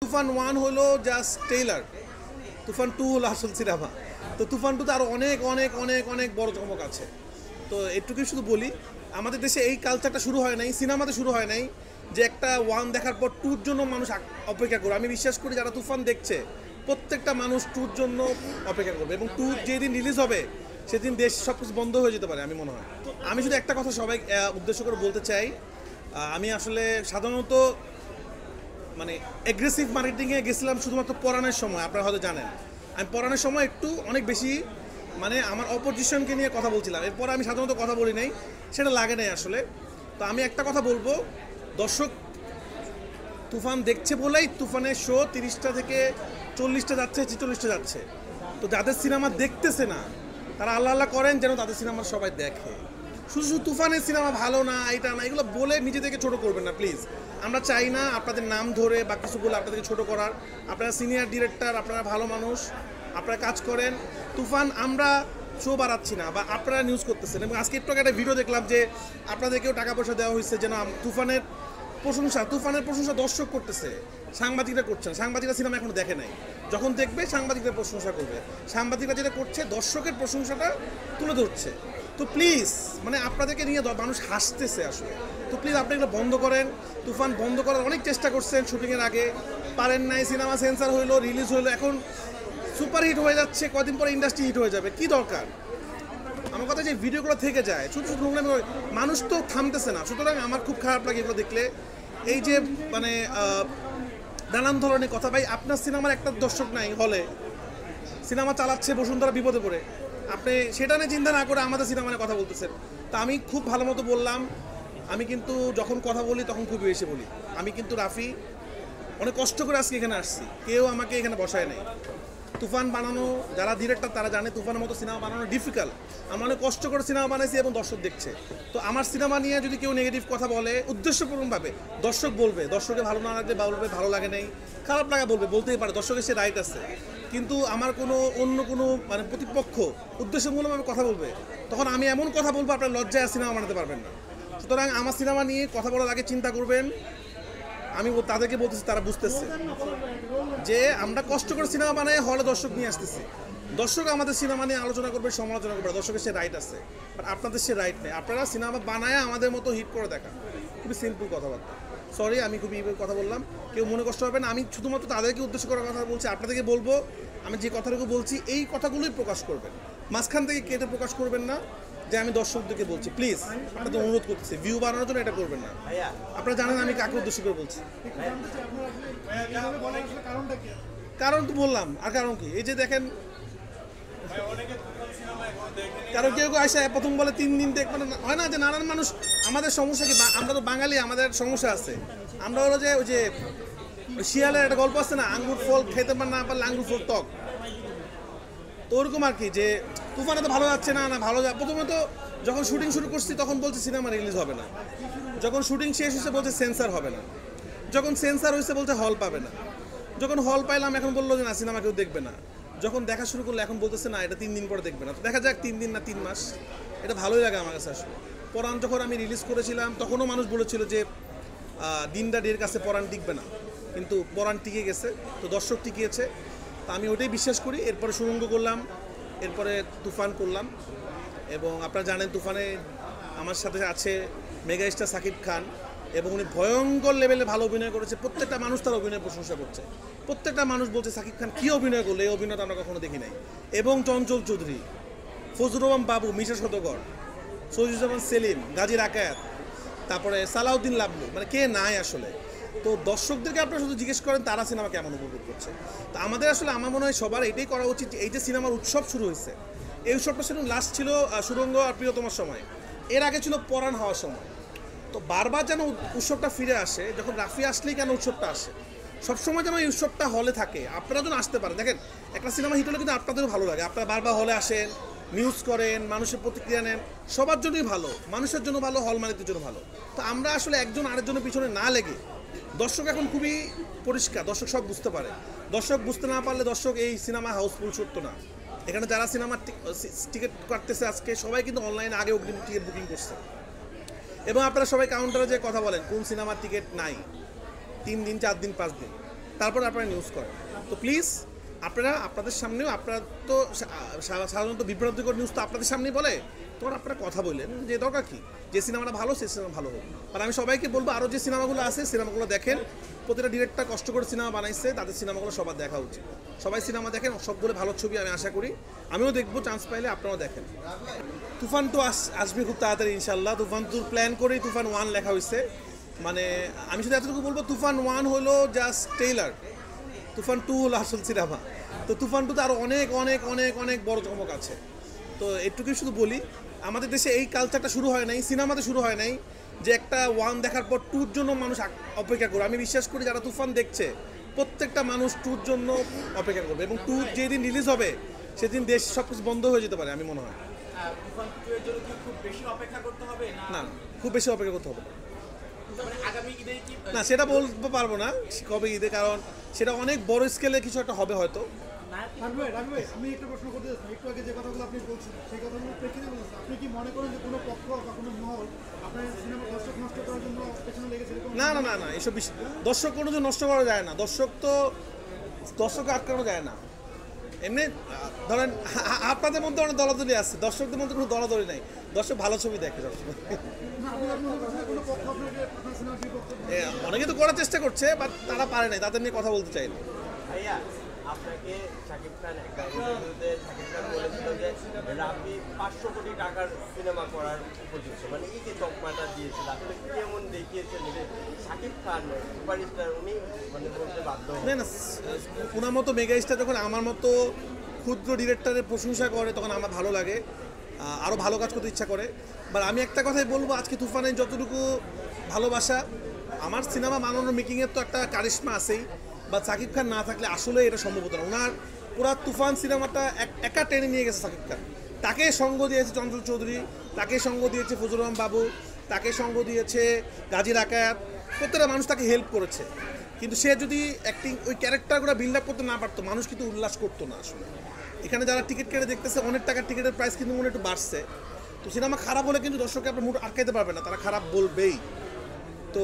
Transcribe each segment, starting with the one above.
তুফান 1 হলো just trailer, তুফান 2 হলো আসল সিনেমা। তো তুফান 2 তে আরও অনেক অনেক অনেক অনেক বড় চমক আছে। তো এটুকুই শুধু বলি, আমাদের দেশে এই কালচারটা শুরু হয় নাই, সিনেমাতে শুরু হয় নাই যে একটা 1 দেখার পর 2-র জন্য মানুষ অপেক্ষা করবে। আমি বিশ্বাস করি যারা তুফান দেখছে প্রত্যেকটা মানুষ 2-র জন্য অপেক্ষা করবে, এবং 2 যেদিন রিলিজ হবে সেদিন দেশ সব কিছু বন্ধ হয়ে যেতে পারে আমি মনে হয়। আমি শুধু একটা কথা সবাই উদ্দেশ্য করে বলতে চাই, আমি আসলে সাধারণত মানে অ্যাগ্রেসিভ মার্কেটিংয়ে গেছিলাম শুধুমাত্র পড়ানোর সময়। আপনারা হয়তো জানেন আমি পড়ানোর সময় একটু অনেক বেশি মানে আমার অপোজিশনকে নিয়ে কথা বলছিলাম, এরপর আমি সাধারণত কথা বলি নাই, সেটা লাগে নাই আসলে। তো আমি একটা কথা বলবো, দর্শক তুফান দেখছে বলেই তুফানের শো 30টা থেকে 40টা যাচ্ছে, 46টা যাচ্ছে। তো যাদের সিনেমা দেখতেছে না তারা আল্লাহ আল্লাহ করেন যেন তাদের সিনেমা সবাই দেখে। শুধু শুধু তুফানের সিনেমা ভালো না, এটা না, এগুলো বলে নিজেদেরকে ছোট করবেন না প্লিজ। আমরা চাই না আপনাদের নাম ধরে বা কিছু বলে আপনাদেরকে ছোট করার। আপনারা সিনিয়র ডিরেক্টর, আপনারা ভালো মানুষ, আপনারা কাজ করেন। তুফান আমরা শো বাড়াচ্ছি না বা আপনারা নিউজ করতেছেন। এবং আজকে একটু একটা ভিডিও দেখলাম যে আপনাদেরকেও টাকা পয়সা দেওয়া হয়েছে যেন তুফানের প্রশংসা দর্শক করতেছে, সাংবাদিকরা করছে না। সাংবাদিকরা সিনেমা এখনো দেখে নাই, যখন দেখবে সাংবাদিকরা প্রশংসা করবে। সাংবাদিকরা যেটা করছে দর্শকের প্রশংসাটা তুলে ধরছে। তো প্লিজ মানে আপনাদেরকে নিয়ে মানুষ হাসতেছে আসলে। তো প্লিজ আপনি এগুলো বন্ধ করেন। তুফান বন্ধ করার অনেক চেষ্টা করছেন শুটিংয়ের আগে, পারেন নাই। সিনেমা সেন্সার হইলো, রিলিজ হইলো, এখন সুপারহিট হয়ে যাচ্ছে, কদিন পরে ইন্ডাস্ট্রি হিট হয়ে যাবে। কি দরকার? আমার কথা যে ভিডিওগুলো থেকে যায় ছোটো ছোটো নোংরামি, মানুষ তো থামতেছে না। সুতরাং আমার খুব খারাপ লাগে এগুলো দেখলে। এই যে মানে নানান ধরনের কথা, ভাই আপনার সিনেমার একটা দর্শক নাই হলে, সিনেমা চালাচ্ছে বসুন্ধরা বিপদে পড়ে, আপনি সেটা নিয়ে চিন্তা না করে আমাদের সিনেমা নিয়ে কথা বলতেছেন। তা আমি খুব ভালো মতো বললাম, আমি কিন্তু যখন কথা বলি তখন খুব বেশি বলি। আমি কিন্তু রাফি অনেক কষ্ট করে আজকে এখানে আসছি, কেউ আমাকে এখানে বসায় নাই। তুফান বানানো যারা ডিরেক্টর তারা জানে তুফানের মতো সিনেমা বানানো ডিফিকাল্ট। আমরা অনেক কষ্ট করে সিনেমা বানাইছি এবং দর্শক দেখছে। তো আমার সিনেমা নিয়ে যদি কেউ নেগেটিভ কথা বলে উদ্দেশ্যপূর্ণভাবে, দর্শক বলবে, দর্শকে ভালো না লাগলে বলবে ভালো লাগে নেই, খারাপ লাগা বলবে, বলতেই পারে, দর্শকের সে রাইট আছে। কিন্তু আমার কোনো অন্য কোনো মানে প্রতিপক্ষ উদ্দেশ্যমূলকভাবে কথা বলবে, তখন আমি এমন কথা বলবো আপনার লজ্জায় সিনেমা বানাতে পারবেন না। সুতরাং আমার সিনেমা নিয়ে কথা বলার আগে চিন্তা করবেন। আমি তাদেরকে বলতেছি, তারা বুঝতেছে যে আমরা কষ্ট করে সিনেমা বানাই, হলে দর্শক নিয়ে আসতেছি। দর্শক আমাদের সিনেমা নিয়ে আলোচনা করবে, সমালোচনা করবে, দর্শকের সে রাইট আছে। বাট আপনাদের সে রাইট নেই। আপনারা সিনেমা বানায় আমাদের মতো হিট করে দেখা, খুবই সিম্পল কথাবার্তা। সরি আমি খুবই কথা বললাম, কেউ মনে কষ্ট হবে না। আমি শুধুমাত্র তাদেরকে উদ্দেশ্য করার কথা বলছি, আপনাদেরকে বলবো আমি যে কথাটুকু বলছি এই কথাগুলোই প্রকাশ করবেন, মাঝখান থেকে কেটে প্রকাশ করবেন না যে আমি দর্শকদেরকে বলছি। প্লিজ আপনাদের অনুরোধ করতেছি, ভিউ বানানোর জন্য এটা করবেন না। আপনারা জানেন আমি কাকে উদ্দেশ্য করে বলছি। কারণ তো বললাম, আর কারণ কি? এই যে দেখেন, কারণ কেউ কেউ আসে প্রথম বলে 3 দিন দেখবেন, হয় না যে নানান মানুষ। আমাদের সমস্যা কি, আমরা তো বাঙালি, আমাদের সমস্যা আছে। আমরা হলো যে ওই যে শিয়ালের একটা গল্প আছে না, আঙ্গুর ফল খেতে না পারলে আঙ্গুর ফল টক। তো ওরকম আর কি, যে তুফানে তো ভালো যাচ্ছে না, ভালো প্রথমত যখন শুটিং শুরু করছি তখন বলছে সিনেমা রিলিজ হবে না, যখন শুটিং শেষ হয়েছে বলছে সেন্সার হবে না, যখন সেন্সার হয়েছে বলছে হল পাবে না, যখন হল পাইলাম এখন বললো যে না সিনেমা কেউ দেখবে না, যখন দেখা শুরু করলো এখন বলতেছে না এটা 3 দিন পরে দেখবে না। তো দেখা যাক 3 দিন না 3 মাস, এটা ভালোই লাগে আমার কাছে আসলে। পরাণ যখন আমি রিলিজ করেছিলাম তখনও মানুষ বলেছিল যে দিনটা ডের কাছে পরাণ টিকবে না, কিন্তু পরাণ টিকে গেছে, তো দর্শক টিকিয়েছে। তো আমি ওটাই বিশ্বাস করি। এরপরে সুরঙ্গ করলাম, এরপরে তুফান করলাম, এবং আপনারা জানেন তুফানে আমার সাথে আছে মেগা স্টার সাকিব খান, এবং উনি ভয়ঙ্কর লেভেলে ভালো অভিনয় করেছে। প্রত্যেকটা মানুষ তার অভিনয় প্রশংসা করছে, প্রত্যেকটা মানুষ বলছে সাকিব খান কী অভিনয় করলো, এই অভিনয়টা আমরা কখনো দেখি নাই। এবং চঞ্চল চৌধুরী, ফজলুর রহমান বাবু, মিশা সদগর, সজিদুজ্জামান সেলিম, গাজী আকায়াত, তারপরে সালাউদ্দিন লাবলু, মানে কে নাই আসলে। তো দর্শকদেরকে আপনারা শুধু জিজ্ঞেস করেন তারা সিনেমা কেমন উপভোগ করছে। তো আমাদের আসলে আমার মনে হয় সবার এটাই করা উচিত, এই যে সিনেমার উৎসব শুরু হয়েছে, এই উৎসবটা ছিল লাস্ট ছিল সুরঙ্গ আর প্রিয়তমার সময়, এর আগে ছিল পরাণ হওয়ার সময়। তো বারবার যেন উৎসবটা ফিরে আসে, যখন রাফি আসলেই কেন উৎসবটা আসে, সবসময় যেন এই উৎসবটা হলে থাকে, আপনারা যেন আসতে পারেন। দেখেন একটা সিনেমা হিট হলে কিন্তু আপনাদেরও ভালো লাগে, আপনারা বারবার হলে আসেন, নিউজ করেন, মানুষের প্রতিক্রিয়া নেন, সবার জন্যই ভালো, মানুষের জন্য ভালো, হল মালিকদের জন্য ভালো। তো আমরা আসলে একজন আরেকজনের পিছনে না লেগে, দর্শক এখন খুবই পরিষ্কার, দর্শক সব বুঝতে পারে। দর্শক বুঝতে না পারলে দর্শক এই সিনেমা হাউসফুল করতো না। এখানে যারা সিনেমার টিকিট কাটতেছে আজকে সবাই কিন্তু অনলাইনে আগে অগ্রিম টিকিট বুকিং করছে। এবং আপনারা সবাই কাউন্টারে যে কথা বলেন কোন সিনেমার টিকিট নাই, 3 দিন 4 দিন 5 দিন, তারপর আপনারা নিউজ করেন। তো প্লিজ আপনারা আপনাদের সামনেও, আপনারা তো সাধারণত বিভ্রান্তিকর নিউজ তো আপনাদের সামনেই বলে, তখন আপনারা কথা বললেন যে দরকার কি, যে সিনেমাটা ভালো সেই সিনেমা ভালো হোক। আর আমি সবাইকে বলবো আরও যে সিনেমাগুলো আছে সিনেমাগুলো দেখেন, প্রতিটা ডিরেক্টর কষ্ট করে সিনেমা বানাইছে, তাদের সিনেমাগুলো সবার দেখা উচিত। সবাই সিনেমা দেখেন, সবগুলো ভালো ছবি আমি আশা করি, আমিও দেখবো, চান্স পাইলে আপনারাও দেখেন। তুফান তো আসবে খুব তাড়াতাড়ি ইনশাল্লাহ। তুফান টুর প্ল্যান করেই তুফান 1 লেখা হয়েছে। মানে আমি শুধু এতটুকু বলবো, তুফান 1 হলো জাস্ট ট্রেইলার, তুফান 2 হলো আসল সিনেমা। তো তুফান 2 তে আরও অনেক অনেক অনেক অনেক বড় চমক আছে। তো এটুকুই শুধু বলি, আমাদের দেশে এই কালচারটা শুরু হয় নাই, সিনেমাতে শুরু হয় নাই যে একটা 1 দেখার পর 2-র জন্য মানুষ অপেক্ষা করবে। আমি বিশ্বাস করি যারা তুফান দেখছে প্রত্যেকটা মানুষ 2-র জন্য অপেক্ষা করবে, এবং 2 যেদিন রিলিজ হবে সেদিন দেশ সব কিছু বন্ধ হয়ে যেতে পারে, আমি মনে হয়। তুফান 2 এর জন্য কি খুব বেশি অপেক্ষা করতে হবে না, খুব বেশি অপেক্ষা করতে হবে না। মানে আগামী ঈদে কি না, সেটা বলতে পারবো না কবে ঈদে, কারণ সেটা অনেক বড় স্কেলে কিছু একটা হবে হয়তো। রাবি ভাই, আমি একটা প্রশ্ন করতে চাচ্ছি। একটু আগে যে কথাগুলো আপনি বলছিলেন সেই কথাগুলো প্রেক্ষিতে বলছেন, আপনি কি মনে করেন যে কোনো পক্ষ বা কোনো মহল আপনার সিনেমার দর্শক নষ্ট করার জন্য পেছনে লেগেছে? না না না না, এসব দর্শক কোনো কিছু নষ্ট করা যায় না। দর্শককে আটকানো যায় না। এমনি ধরেন আপনাদের মধ্যে অনেক দলাদলি আছে, দর্শকদের মধ্যে কোনো দলাদলি নাই। দর্শক ভালো ছবি দেখে সবসময়। অনেকে তো করার চেষ্টা করছে, বাট তারা পারে নাই, তাদের নিয়ে কথা বলতে চাই না। ভাইয়া, আপনাকে শাকিব খান একটা ইন্টারভিউতে শাকিব খান বলেছিল যে রাবি 500 কোটি টাকার সিনেমা করার উপযুক্ত, মানে এই যে তকমাটা দিয়েছিল আসলে কেমন দেখিয়েছেন যে শাকিব খান সুপারস্টার উনি মানে বলতে বাধ্য না না, ওনার মতো মেগা স্টার যখন আমার মতো ক্ষুদ্র ডিরেক্টরের প্রশংসা করে তখন আমার ভালো লাগে, আরও ভালো কাজ করতে ইচ্ছা করে। বাট আমি একটা কথাই বলবো, আজকে তুফানের যতটুকু ভালোবাসা, আমার সিনেমা বানানোর মেকিংয়ের তো একটা কারিশমা আছেই, বা শাকিব খান না থাকলে আসলে এটা সম্ভব হতো না। ওনার পুরা তুফান সিনেমাটা একা টেনে নিয়ে গেছে শাকিব খান। তাকে সঙ্গ দিয়েছে চঞ্চল চৌধুরী, তাকে সঙ্গ দিয়েছে ফজলুর রহমান বাবু, তাকে সঙ্গ দিয়েছে গাজী রাকায়াত, প্রত্যেকটা মানুষ তাকে হেল্প করেছে। কিন্তু সে যদি অ্যাক্টিং ওই ক্যারেক্টারগুলো বিল্ড আপ করতে না পারতো, মানুষ কিন্তু উল্লাস করতো না আসলে। এখানে যারা টিকিট কেটে দেখতেছে, অনেক টাকার টিকিটের প্রাইস কিন্তু মনে একটু বাড়ছে। তো সিনেমা খারাপ হলে কিন্তু দর্শককে আপনার মুড আটকাইতে পারবে না, তারা খারাপ বলবেই। তো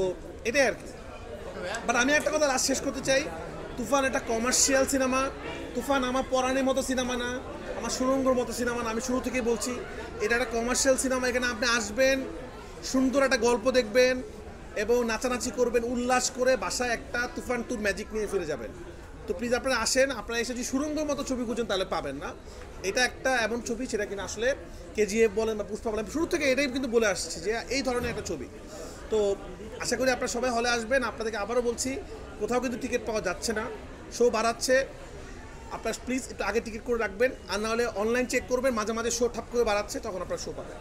এটাই আর কি। বাট আমি একটা কথা লাস্ট শেষ করতে চাই, তুফান একটা কমার্শিয়াল সিনেমা। তুফান আমার পরাণের মতো সিনেমা না, আমার সুরঙ্গর মতো সিনেমা না। আমি শুরু থেকেই বলছি এটা একটা কমার্শিয়াল সিনেমা। এখানে আপনি আসবেন, সুন্দর একটা গল্প দেখবেন এবং নাচানাচি করবেন, উল্লাস করে বাসায় একটা তুফান 2 ম্যাজিক নিয়ে ফিরে যাবেন। তো প্লিজ আপনারা আসেন, আপনারা এসে যদি সুরঙ্গর মতো ছবি খুঁজেন তাহলে পাবেন না। এটা একটা এমন ছবি সেটা কিনা আসলে KGF বলেন বা পুষ্পা বলেন, শুরু থেকে এটাই কিন্তু বলে আসছে যে এই ধরনের একটা ছবি। তো আশা করি আপনারা সবাই হলে আসবেন। আপনাদেরকে আবারও বলছি, কোথাও কিন্তু টিকিট পাওয়া যাচ্ছে না, শো বাড়াচ্ছে। আপনারা প্লিজ একটু আগে টিকিট করে রাখবেন, আর নাহলে অনলাইন চেক করবেন, মাঝে মাঝে শো ঠাপ করে বাড়াচ্ছে, তখন আপনারা শো পাবেন।